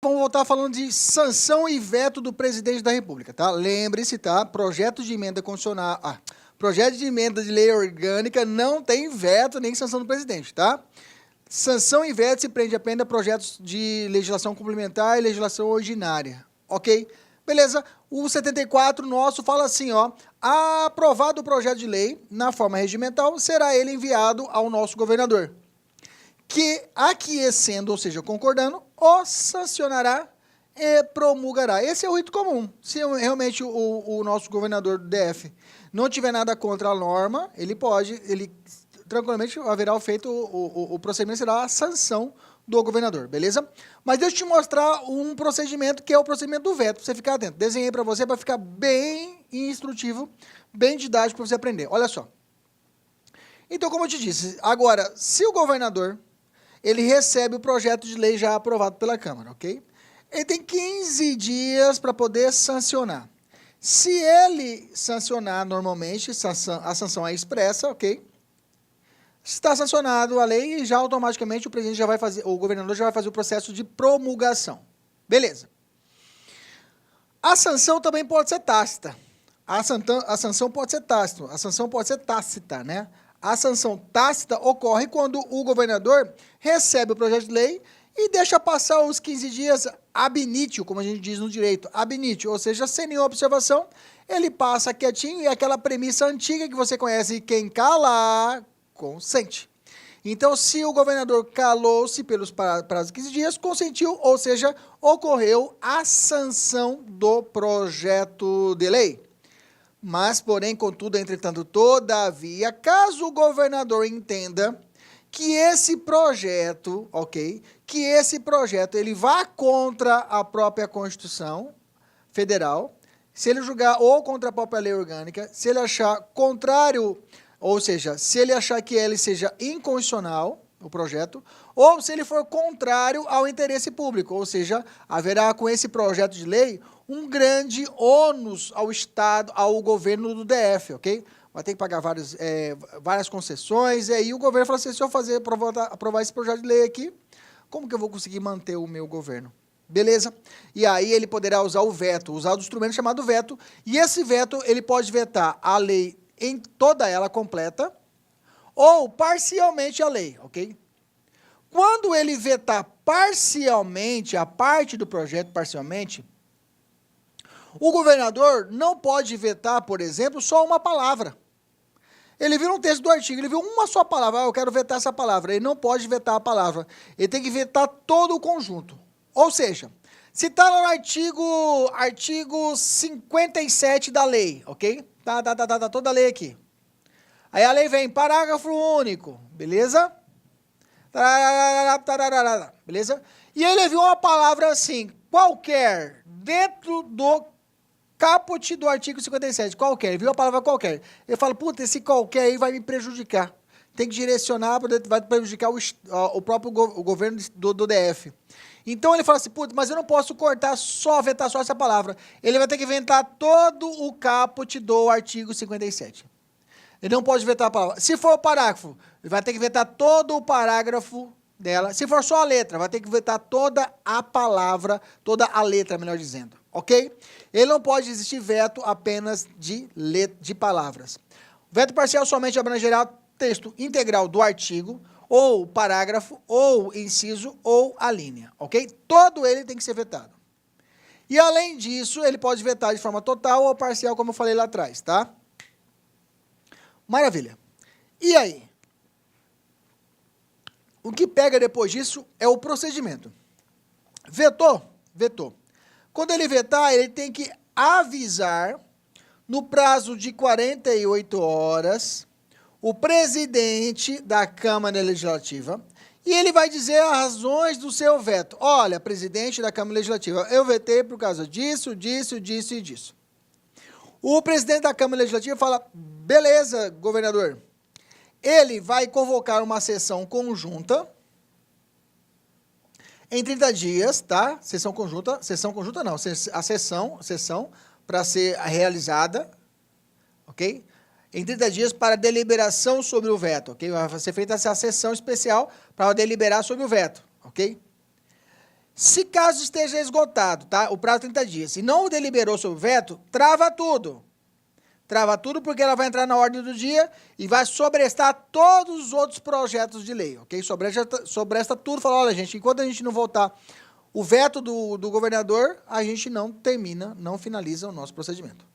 vamos voltar falando de sanção e veto do presidente da República, tá? Lembre-se, tá? Projeto de emenda constitucional, projeto de emenda de lei orgânica não tem veto nem sanção do presidente, tá? Sanção e veto se prende apenas a projetos de legislação complementar e legislação ordinária, ok? Beleza? O 74 nosso fala assim, ó, aprovado o projeto de lei na forma regimental, será ele enviado ao nosso governador, que, aquiescendo, ou seja, concordando, o sancionará e promulgará. Esse é o rito comum. Se realmente o nosso governador do DF não tiver nada contra a norma, ele tranquilamente haverá feito, o procedimento será a sanção do governador, beleza? Mas deixa eu te mostrar um procedimento que é o procedimento do veto, para você ficar atento. Desenhei para você, para ficar bem instrutivo, bem didático para você aprender. Olha só. Então, como eu te disse, agora, se o governador ele recebe o projeto de lei já aprovado pela Câmara, ok? Ele tem 15 dias para poder sancionar. Se ele sancionar normalmente, a sanção é expressa, ok? Está sancionado a lei e já automaticamente o governador já vai fazer o processo de promulgação. Beleza. A sanção também pode ser tácita. A sanção pode ser tácita. A sanção pode ser tácita, né? A sanção tácita ocorre quando o governador recebe o projeto de lei e deixa passar os 15 dias ab initio, como a gente diz no direito, ab initio, ou seja, sem nenhuma observação, ele passa quietinho e aquela premissa antiga que você conhece, quem cala, consente. Então, se o governador calou-se pelos prazos de 15 dias, consentiu, ou seja, ocorreu a sanção do projeto de lei. Mas, porém, contudo, entretanto, todavia, caso o governador entenda que esse projeto, ok, que esse projeto ele vá contra a própria Constituição Federal, se ele julgar ou contra a própria lei orgânica, se ele achar contrário, ou seja, se ele achar que ele seja inconstitucional, o projeto, ou se ele for contrário ao interesse público, ou seja, haverá com esse projeto de lei um grande ônus ao Estado, ao governo do DF, ok? Vai ter que pagar várias concessões, e aí o governo fala assim, se eu aprovar esse projeto de lei aqui, como que eu vou conseguir manter o meu governo? Beleza? E aí ele poderá usar o veto, usar o instrumento chamado veto, e esse veto ele pode vetar a lei em toda ela completa, ou parcialmente a lei, ok? Quando ele vetar parcialmente, a parte do projeto parcialmente, o governador não pode vetar, por exemplo, só uma palavra. Ele viu um texto do artigo, ele viu uma só palavra, eu quero vetar essa palavra. Ele não pode vetar a palavra, ele tem que vetar todo o conjunto. Ou seja, se está no artigo 57 da lei, ok? Tá toda a lei aqui. Aí a lei vem, parágrafo único, beleza? Beleza? E ele viu uma palavra assim, qualquer, dentro do caput do artigo 57, qualquer, ele viu a palavra qualquer. Ele fala, puta, esse qualquer aí vai me prejudicar. Tem que direcionar, vai prejudicar o próprio governo do DF. Então ele fala assim, puta, mas eu não posso vetar só essa palavra. Ele vai ter que inventar todo o caput do artigo 57. Ele não pode vetar a palavra. Se for o parágrafo, ele vai ter que vetar todo o parágrafo dela. Se for só a letra, vai ter que vetar toda a palavra, toda a letra, melhor dizendo. Ok? Ele não pode existir veto apenas de palavras. Veto parcial somente abrangerá o texto integral do artigo, ou parágrafo, ou inciso, ou a linha. Ok? Todo ele tem que ser vetado. E além disso, ele pode vetar de forma total ou parcial, como eu falei lá atrás, tá? Maravilha. E aí? O que pega depois disso é o procedimento. Vetou? Vetou. Quando ele vetar, ele tem que avisar, no prazo de 48 horas, o presidente da Câmara Legislativa, e ele vai dizer as razões do seu veto. Olha, presidente da Câmara Legislativa, eu vetei por causa disso, disso, disso e disso. O presidente da Câmara Legislativa fala, beleza, governador, ele vai convocar uma sessão conjunta em 30 dias, tá? Sessão conjunta não, a sessão para ser realizada, ok? Em 30 dias para deliberação sobre o veto, ok? Vai ser feita essa sessão especial para deliberar sobre o veto, ok? Se caso esteja esgotado, tá? O prazo de 30 dias, e não deliberou sobre o veto, trava tudo. Trava tudo porque ela vai entrar na ordem do dia e vai sobrestar todos os outros projetos de lei, ok? Sobresta tudo, fala, olha, gente, enquanto a gente não votar o veto do governador, a gente não termina, não finaliza o nosso procedimento.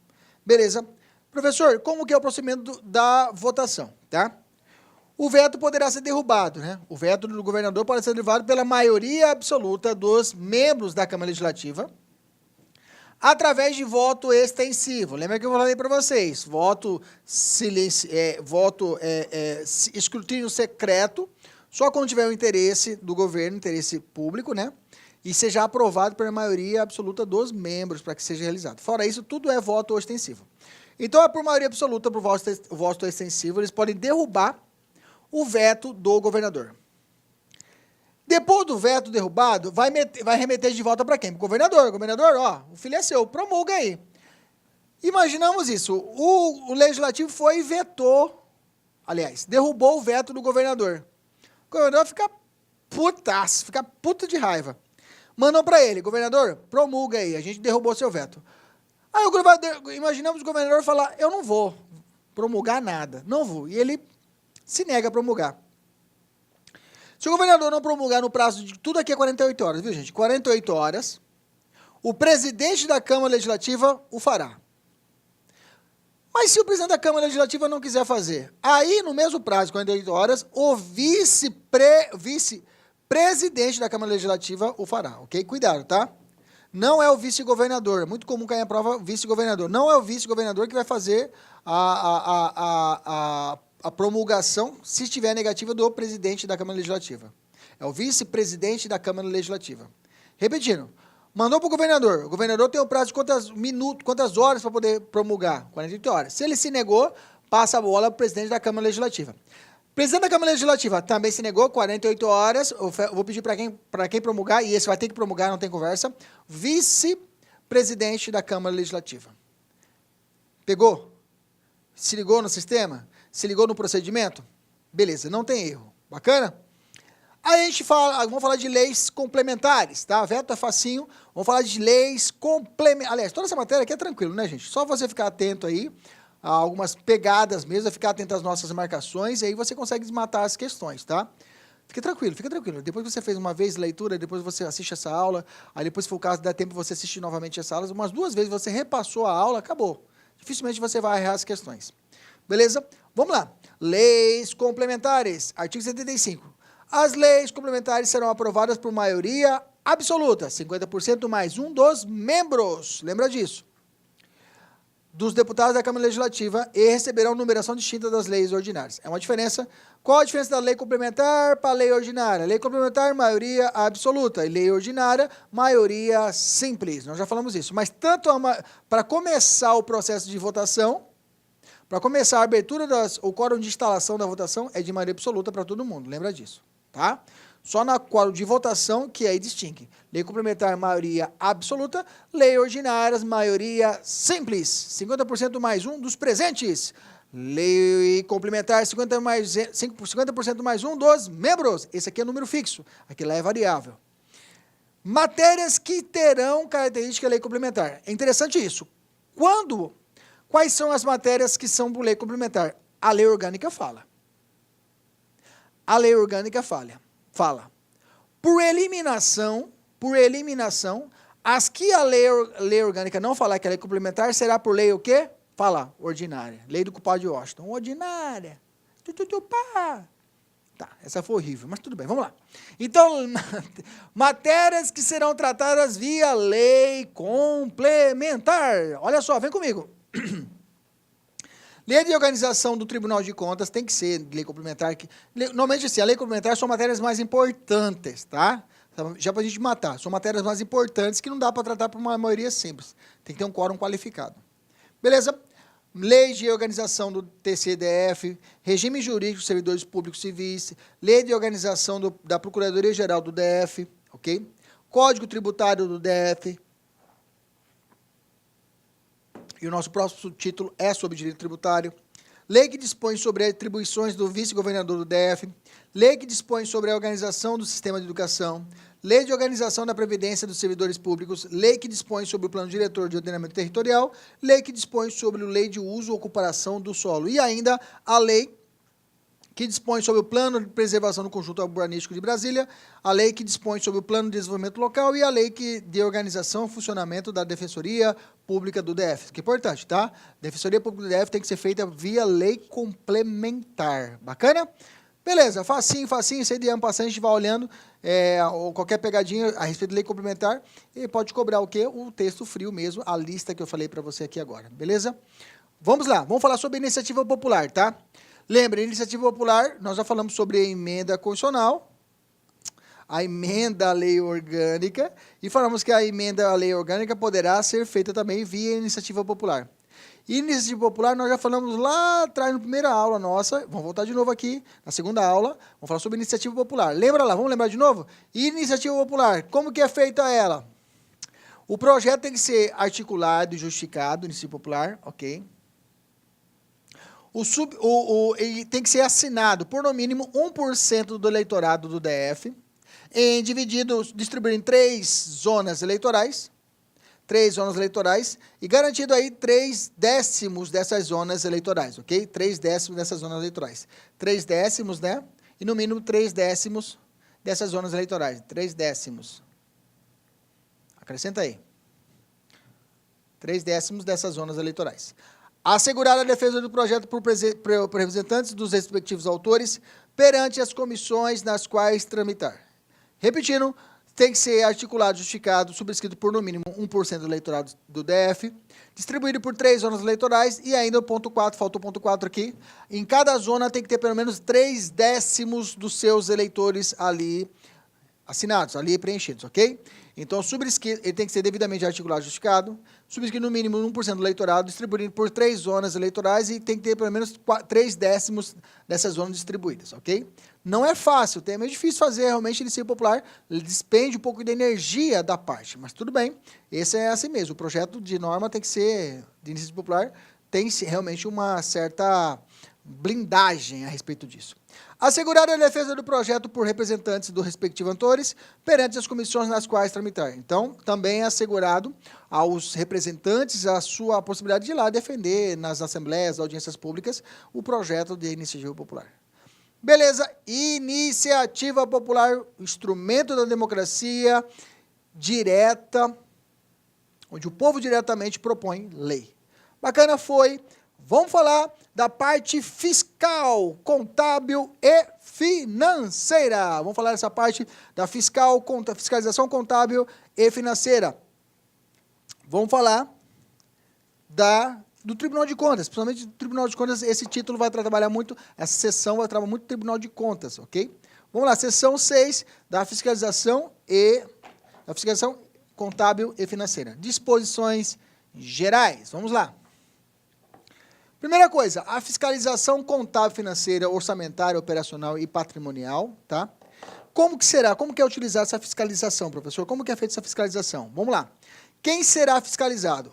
Beleza? Professor, como que é o procedimento da votação, tá? O veto poderá ser derrubado, né? O veto do governador pode ser derrubado pela maioria absoluta dos membros da Câmara Legislativa, através de voto extensivo. Lembra que eu falei para vocês? Escrutínio secreto, só quando tiver o interesse do governo, interesse público, né? E seja aprovado pela maioria absoluta dos membros para que seja realizado. Fora isso, tudo é voto extensivo. Então, por maioria absoluta, por voto extensivo, eles podem derrubar o veto do governador. Depois do veto derrubado, vai remeter de volta para quem? Para o governador. Governador, ó, o filho é seu, promulga aí. Imaginamos isso. O legislativo foi e vetou, aliás, derrubou o veto do governador. O governador fica putaço, fica puto de raiva. Mandou para ele, governador, promulga aí, a gente derrubou seu veto. Aí imaginamos o governador falar, eu não vou promulgar nada, não vou. E ele se nega a promulgar. Se o governador não promulgar no prazo de tudo aqui é 48 horas, viu, gente? 48 horas, o presidente da Câmara Legislativa o fará. Mas se o presidente da Câmara Legislativa não quiser fazer, aí no mesmo prazo de 48 horas, o vice-presidente da Câmara Legislativa o fará, ok? Cuidado, tá? Não é o vice-governador, é muito comum cair a prova vice-governador. Não é o vice-governador que vai fazer a promulgação, se estiver negativa, do presidente da Câmara Legislativa. É o vice-presidente da Câmara Legislativa. Repetindo, mandou para o governador tem o prazo de quantas horas para poder promulgar? 48 horas. Se ele se negou, passa a bola para o presidente da Câmara Legislativa. O presidente da Câmara Legislativa também se negou, 48 horas, eu vou pedir para quem promulgar, e esse vai ter que promulgar, não tem conversa, vice-presidente da Câmara Legislativa. Pegou? Se ligou no sistema? Se ligou no procedimento? Beleza, não tem erro. Bacana? Aí a gente vamos falar de leis complementares, tá? Veto é facinho, vamos falar de leis complementares. Aliás, toda essa matéria aqui é tranquilo, né, gente? Só você ficar atento aí, a algumas pegadas mesmo, ficar atento às nossas marcações, e aí você consegue desmatar as questões, tá? Fique tranquilo, fica tranquilo. Depois que você fez uma vez leitura, depois você assiste essa aula, aí depois, se for o caso, dá tempo você assistir novamente essa aula, umas 2 vezes você repassou a aula, acabou. Dificilmente você vai errar as questões. Beleza? Vamos lá. Leis complementares. Artigo 75. As leis complementares serão aprovadas por maioria absoluta, 50% mais um dos membros. Lembra disso? Dos deputados da Câmara Legislativa e receberão numeração distinta das leis ordinárias. É uma diferença. Qual a diferença da lei complementar para a lei ordinária? Lei complementar, maioria absoluta. E lei ordinária, maioria simples. Nós já falamos isso. Mas tanto para começar o processo de votação, para começar a abertura o quórum de instalação da votação é de maioria absoluta para todo mundo. Lembra disso, tá? Só na quórum de votação que aí distingue. Lei complementar, maioria absoluta. Lei ordinária, maioria simples. 50% mais um dos presentes. Lei complementar, 50% mais um dos membros. Esse aqui é número fixo. Aqui lá é variável. Matérias que terão característica lei complementar. É interessante isso. Quais são as matérias que são por lei complementar? A lei orgânica fala. A lei orgânica fala. Por eliminação, as que a lei orgânica não falar que é lei complementar, será por lei o quê? Fala, ordinária. Lei do culpado de Washington. Ordinária. Tá, essa foi horrível, mas tudo bem, vamos lá. Então, matérias que serão tratadas via lei complementar. Olha só, vem comigo. Lei de organização do Tribunal de Contas tem que ser lei complementar. Normalmente, assim, a lei complementar são matérias mais importantes, tá? Já para a gente matar. São matérias mais importantes que não dá para tratar por uma maioria simples. Tem que ter um quórum qualificado. Beleza? Lei de organização do TCDF, regime jurídico dos servidores públicos civis, lei de organização da Procuradoria-Geral do DF, ok? Código tributário do DF. E o nosso próximo título é sobre direito tributário. lei que dispõe sobre as atribuições do vice-governador do DF, lei que dispõe sobre a organização do sistema de educação, lei de organização da previdência dos servidores públicos, lei que dispõe sobre o plano diretor de ordenamento territorial, lei que dispõe sobre a lei de uso e ocupação do solo e ainda a lei que dispõe sobre o plano de preservação do conjunto urbanístico de Brasília, a lei que dispõe sobre o plano de desenvolvimento local e a lei de organização e funcionamento da Defensoria Pública do DF. Isso que é importante, tá? Defensoria Pública do DF tem que ser feita via lei complementar. Bacana? Beleza, facinho, isso aí de ano passando a gente vai olhando ou qualquer pegadinha a respeito de lei complementar e pode cobrar o quê? O texto frio mesmo, a lista que eu falei para você aqui agora, beleza? Vamos lá, vamos falar sobre iniciativa popular, tá? Lembra, iniciativa popular, nós já falamos sobre a emenda constitucional, a emenda à lei orgânica e falamos que a emenda à lei orgânica poderá ser feita também via iniciativa popular. Iniciativa popular, nós já falamos lá atrás, na primeira aula nossa, vamos voltar de novo aqui, na segunda aula, vamos falar sobre iniciativa popular. Lembra lá, vamos lembrar de novo? Iniciativa popular, como que é feita ela? O projeto tem que ser articulado e justificado, iniciativa popular, ok? Ele tem que ser assinado por no mínimo 1% do eleitorado do DF, distribuído em 3 zonas eleitorais, e garantido aí 3/10 dessas zonas eleitorais, ok? 3/10 dessas zonas eleitorais. 3/10, né? E no mínimo 3/10 dessas zonas eleitorais. 3/10. Acrescenta aí. 3/10 dessas zonas eleitorais. Assegurar a defesa do projeto por representantes dos respectivos autores perante as comissões nas quais tramitar. Repetindo, tem que ser articulado, justificado, subscrito por no mínimo 1% do eleitorado do DF, distribuído por 3 zonas eleitorais e ainda o ponto 4, faltou o ponto 4 aqui. Em cada zona tem que ter pelo menos 3/10 dos seus eleitores ali assinados, ali preenchidos, ok? Então, ele tem que ser devidamente articulado e justificado, subscrito no mínimo 1% do eleitorado, distribuído por 3 zonas eleitorais e tem que ter pelo menos 3/10 dessas zonas distribuídas, ok? Não é fácil, é meio difícil fazer realmente iniciativa popular, despende um pouco de energia da parte, mas tudo bem, esse é assim mesmo, o projeto de norma tem que ser, de iniciativa popular, tem realmente uma certa blindagem a respeito disso. Assegurar a defesa do projeto por representantes dos respectivos autores perante as comissões nas quais tramitar. Então, também é assegurado aos representantes a sua possibilidade de ir lá defender nas assembleias, audiências públicas, o projeto de iniciativa popular. Beleza, iniciativa popular, instrumento da democracia direta, onde o povo diretamente propõe lei. Bacana foi. Vamos falar da parte fiscal, contábil e financeira. Vamos falar dessa parte da fiscalização contábil e financeira. Vamos falar do Tribunal de Contas, principalmente do Tribunal de Contas, esse título vai trabalhar muito, essa seção vai trabalhar muito do Tribunal de Contas, ok? Vamos lá, seção 6 da fiscalização contábil e financeira. Disposições gerais, vamos lá. Primeira coisa, a fiscalização contábil, financeira, orçamentária, operacional e patrimonial, tá? Como que será? Como que é utilizada essa fiscalização, professor? Como que é feita essa fiscalização? Vamos lá. Quem será fiscalizado?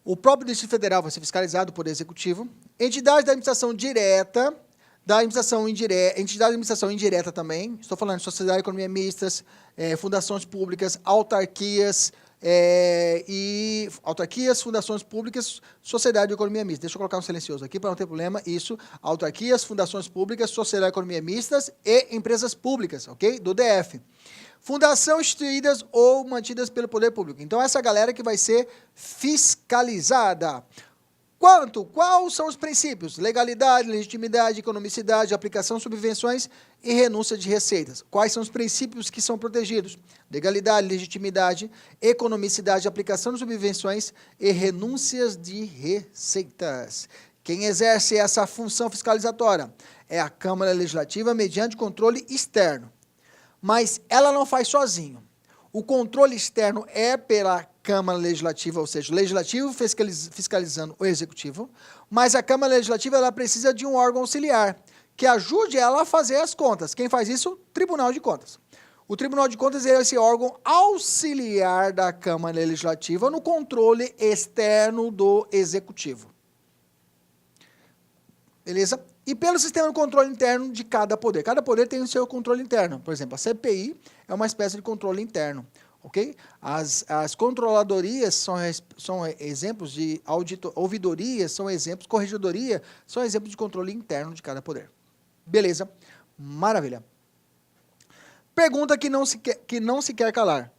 O próprio Distrito Federal vai ser fiscalizado por Executivo, entidade da administração direta, da administração indireta, entidade de administração indireta também, estou falando de sociedade de economia mistas, fundações públicas, autarquias, fundações públicas, sociedade de economia mista. Deixa eu colocar um silencioso aqui para não ter problema. Isso, autarquias, fundações públicas, sociedade de economia mistas e empresas públicas, ok? Do DF. Fundação instituídas ou mantidas pelo poder público. Então, essa galera que vai ser fiscalizada. Quais são os princípios? Legalidade, legitimidade, economicidade, aplicação de subvenções e renúncia de receitas. Quais são os princípios que são protegidos? Legalidade, legitimidade, economicidade, aplicação de subvenções e renúncias de receitas. Quem exerce essa função fiscalizatória é a Câmara Legislativa mediante controle externo. Mas ela não faz sozinho. O controle externo é pela Câmara Legislativa, ou seja, o Legislativo fiscalizando o Executivo, mas a Câmara Legislativa ela precisa de um órgão auxiliar, que ajude ela a fazer as contas. Quem faz isso? O Tribunal de Contas. O Tribunal de Contas é esse órgão auxiliar da Câmara Legislativa no controle externo do Executivo. Beleza? E pelo sistema de controle interno de cada poder. Cada poder tem o seu controle interno. Por exemplo, a CPI é uma espécie de controle interno. Ok? As controladorias são exemplos de ouvidorias, são exemplos, corregedoria, são exemplos de controle interno de cada poder. Beleza? Maravilha. Pergunta que não se quer calar.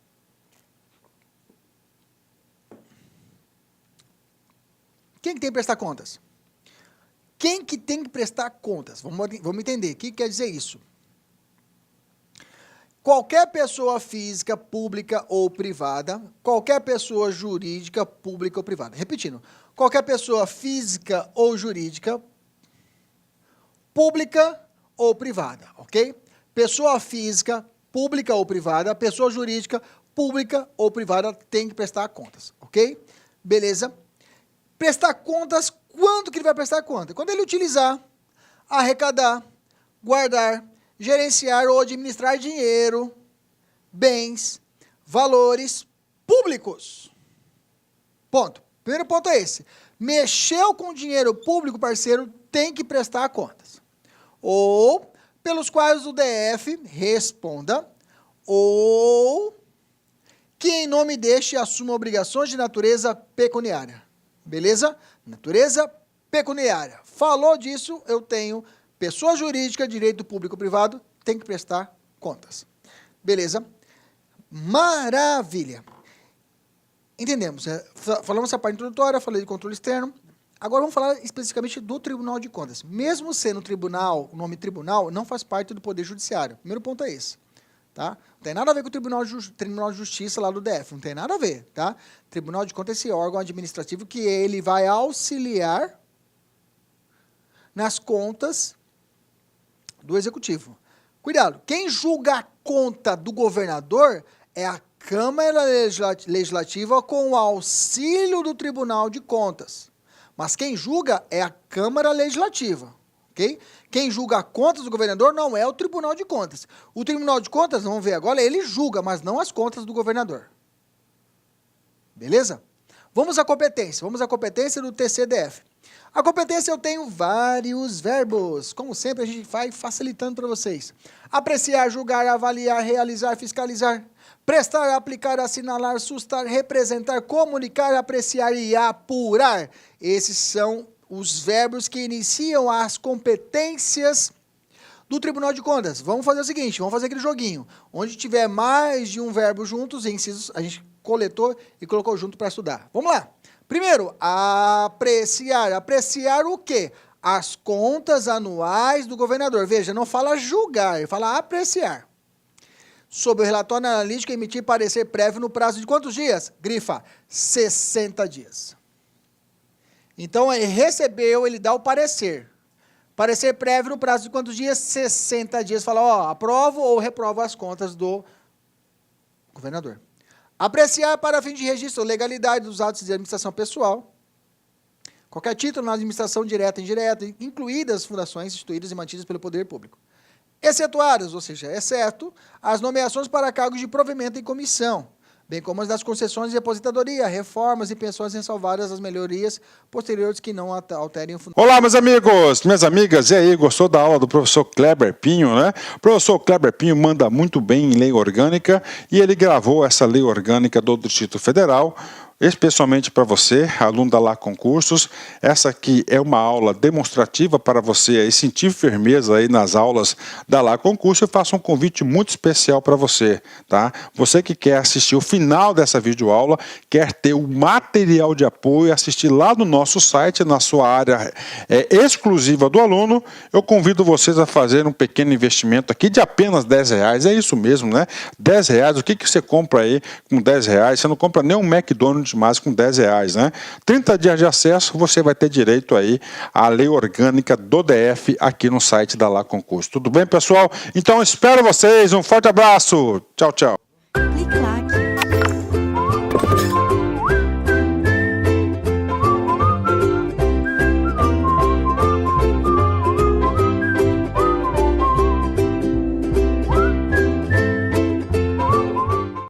Quem que tem que prestar contas? Quem que tem que prestar contas? Vamos entender. O que quer dizer isso? Qualquer pessoa física, pública ou privada, qualquer pessoa jurídica, pública ou privada. Repetindo, qualquer pessoa física ou jurídica, pública ou privada, ok? Pessoa física, pública ou privada, pessoa jurídica, pública ou privada tem que prestar contas, ok? Beleza? Prestar contas, quanto que ele vai prestar conta? Quando ele utilizar, arrecadar, guardar, gerenciar ou administrar dinheiro, bens, valores públicos. Ponto. Primeiro ponto é esse. Mexeu com dinheiro público, parceiro, tem que prestar contas. Ou pelos quais o DF responda, ou que em nome deste assuma obrigações de natureza pecuniária. Beleza? Natureza pecuniária. Falou disso, eu tenho pessoa jurídica, direito público-privado, tem que prestar contas. Beleza? Maravilha. Entendemos. Falamos essa parte introdutória, falei de controle externo. Agora vamos falar especificamente do Tribunal de Contas. Mesmo sendo tribunal, o nome tribunal não faz parte do Poder Judiciário. O primeiro ponto é esse. Tá? Não tem nada a ver com o Tribunal de Justiça lá do DF. Não tem nada a ver. Tá? Tribunal de Contas é esse órgão administrativo que ele vai auxiliar nas contas do Executivo. Cuidado, quem julga a conta do governador é a Câmara Legislativa com o auxílio do Tribunal de Contas. Mas quem julga é a Câmara Legislativa, ok? Quem julga a contas do governador não é o Tribunal de Contas. O Tribunal de Contas, vamos ver agora, ele julga, mas não as contas do governador. Beleza? Vamos à competência do TCDF. A competência eu tenho vários verbos, como sempre a gente vai facilitando para vocês. Apreciar, julgar, avaliar, realizar, fiscalizar, prestar, aplicar, assinalar, sustar, representar, comunicar, apreciar e apurar. Esses são os verbos que iniciam as competências do Tribunal de Contas. Vamos fazer o seguinte, vamos fazer aquele joguinho. Onde tiver mais de um verbo juntos, incisos, a gente coletou e colocou junto para estudar. Vamos lá. Primeiro, apreciar. Apreciar o quê? As contas anuais do governador. Veja, não fala julgar, ele fala apreciar. Sobre o relatório analítico, emitir parecer prévio no prazo de quantos dias? Grifa, 60 dias. Então, ele recebeu, ele dá o parecer. Parecer prévio no prazo de quantos dias? 60 dias. Fala, ó, aprovo ou reprovo as contas do governador. Apreciar para fim de registro legalidade dos atos de administração pessoal. Qualquer título na administração direta e indireta, incluídas as fundações instituídas e mantidas pelo poder público. Excetuadas, ou seja, exceto as nomeações para cargos de provimento em comissão, bem como as das concessões de aposentadoria, reformas e pensões ressalvadas as melhorias posteriores que não alterem o fundamento. Olá, meus amigos, minhas amigas, e aí, gostou da aula do professor Kleber Pinho, né? O professor Kleber Pinho manda muito bem em lei orgânica e ele gravou essa lei orgânica do Distrito Federal, especialmente para você, aluno da Lá Concursos. Essa aqui é uma aula demonstrativa para você aí sentir firmeza aí nas aulas da Lá Concurso. Eu faço um convite muito especial para você, tá? Você que quer assistir o final dessa videoaula, quer ter o material de apoio, assistir lá no nosso site, na sua área exclusiva do aluno, eu convido vocês a fazer um pequeno investimento aqui de apenas R$10. É isso mesmo, né? R$10, o que você compra aí com R$10? Você não compra nem um McDonald's mais com R$10, né? 30 dias de acesso, você vai ter direito aí à lei orgânica do DF aqui no site da Lá Concurso. Tudo bem, pessoal? Então, espero vocês. Um forte abraço. Tchau, tchau.